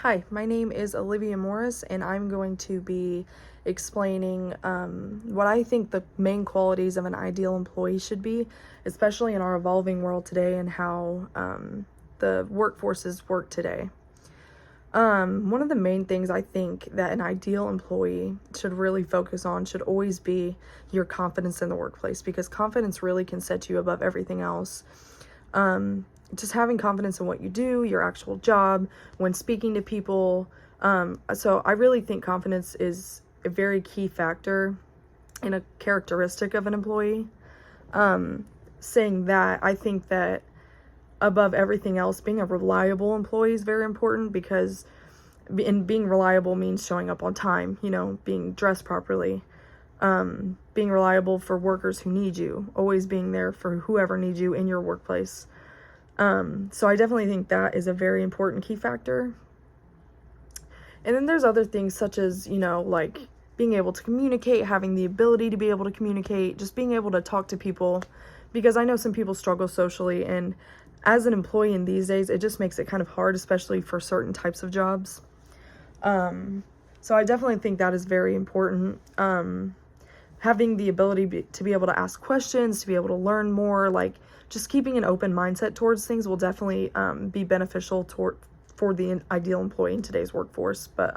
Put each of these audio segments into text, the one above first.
Hi, my name is Olivia Morris, and I'm going to be explaining what I think the main qualities of an ideal employee should be, especially in our evolving world today and how the workforces work today. One of the main things I think that an ideal employee should really focus on should always be your confidence in the workplace, because confidence really can set you above everything else. Just having confidence in what you do, your actual job, when speaking to people. So I really think confidence is a very key factor and a characteristic of an employee. Saying that, I think that above everything else, being a reliable employee is very important, because being reliable means showing up on time, being dressed properly, being reliable for workers who need you, always being there for whoever needs you in your workplace. So I definitely think that is a very important key factor. And then there's other things such as, like being able to communicate, having the ability to be able to communicate, just being able to talk to people, because I know some people struggle socially, and as an employee in these days, it just makes it kind of hard, especially for certain types of jobs. So I definitely think that is very important. Having the ability to be able to ask questions, to be able to learn more, like just keeping an open mindset towards things will definitely be beneficial for the ideal employee in today's workforce. But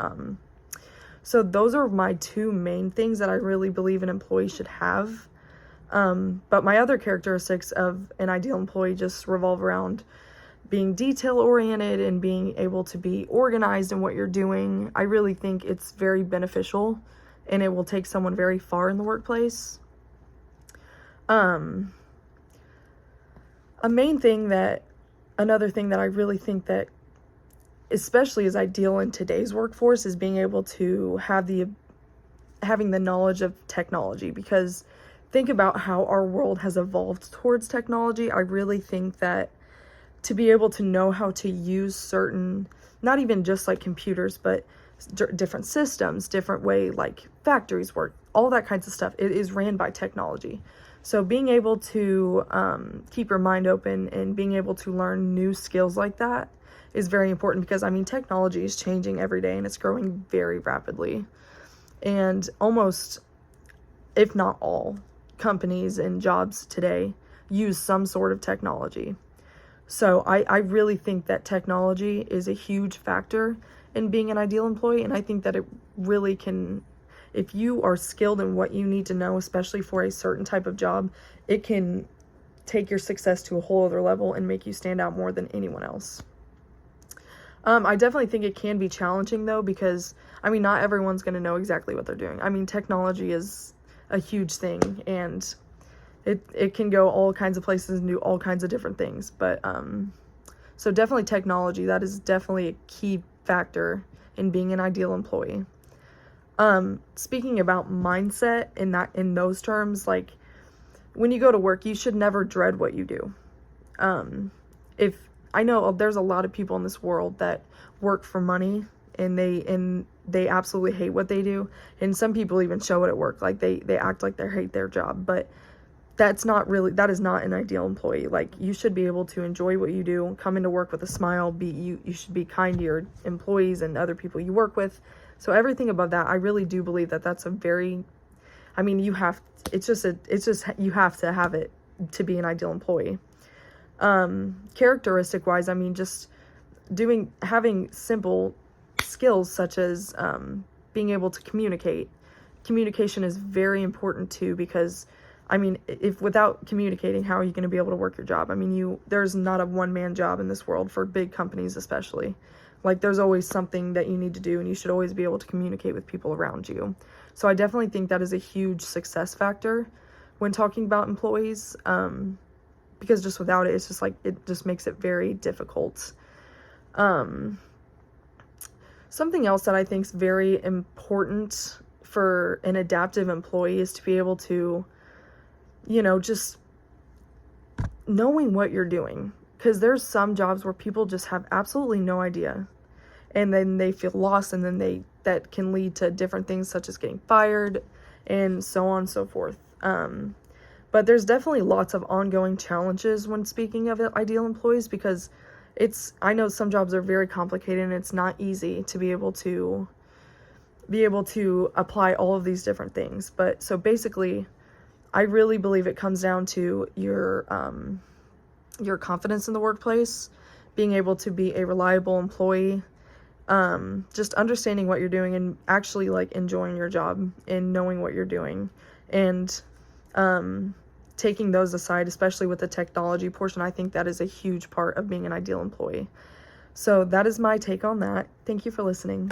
so those are my two main things that I really believe an employee should have. But my other characteristics of an ideal employee just revolve around being detail oriented and being able to be organized in what you're doing. I really think it's very beneficial, and it will take someone very far in the workplace. Another thing that I really think that especially is ideal in today's workforce is being able to having the knowledge of technology, because think about how our world has evolved towards technology. I really think that to be able to know how to use certain, not even just like computers, but different systems, different way like factories work, all that kinds of stuff, it is ran by technology. So being able to keep your mind open and being able to learn new skills like that is very important, because technology is changing every day and it's growing very rapidly. And almost, if not all, companies and jobs today use some sort of technology. So I really think that technology is a huge factor in being an ideal employee, and I think that it really can, if you are skilled in what you need to know, especially for a certain type of job, it can take your success to a whole other level and make you stand out more than anyone else. I definitely think it can be challenging though, because not everyone's going to know exactly what they're doing. Technology is a huge thing, and it can go all kinds of places and do all kinds of different things. But so definitely technology, that is definitely a key factor in being an ideal employee. Speaking about mindset in those terms, like when you go to work, you should never dread what you do. If I know there's a lot of people in this world that work for money, and they absolutely hate what they do, and some people even show it at work, like they act like they hate their job, but that is not an ideal employee. Like, you should be able to enjoy what you do, come into work with a smile, you should be kind to your employees and other people you work with. So everything above that, I really do believe that that's a very, you have to have it to be an ideal employee. Characteristic wise, just having simple skills such as being able to communicate. Communication is very important too, because if without communicating, how are you going to be able to work your job? There's not a one-man job in this world, for big companies especially. Like, there's always something that you need to do, and you should always be able to communicate with people around you. So I definitely think that is a huge success factor when talking about employees, because just without it, it's just like, it just makes it very difficult. Something else that I think is very important for an adaptive employee is to be able to, just knowing what you're doing, because there's some jobs where people just have absolutely no idea, and then they feel lost, and then that can lead to different things such as getting fired and so on and so forth. But there's definitely lots of ongoing challenges when speaking of ideal employees, because I know some jobs are very complicated and it's not easy to be able to apply all of these different things. But so basically, I really believe it comes down to your confidence in the workplace, being able to be a reliable employee, just understanding what you're doing and actually like enjoying your job and knowing what you're doing, and taking those aside, especially with the technology portion. I think that is a huge part of being an ideal employee. So that is my take on that. Thank you for listening.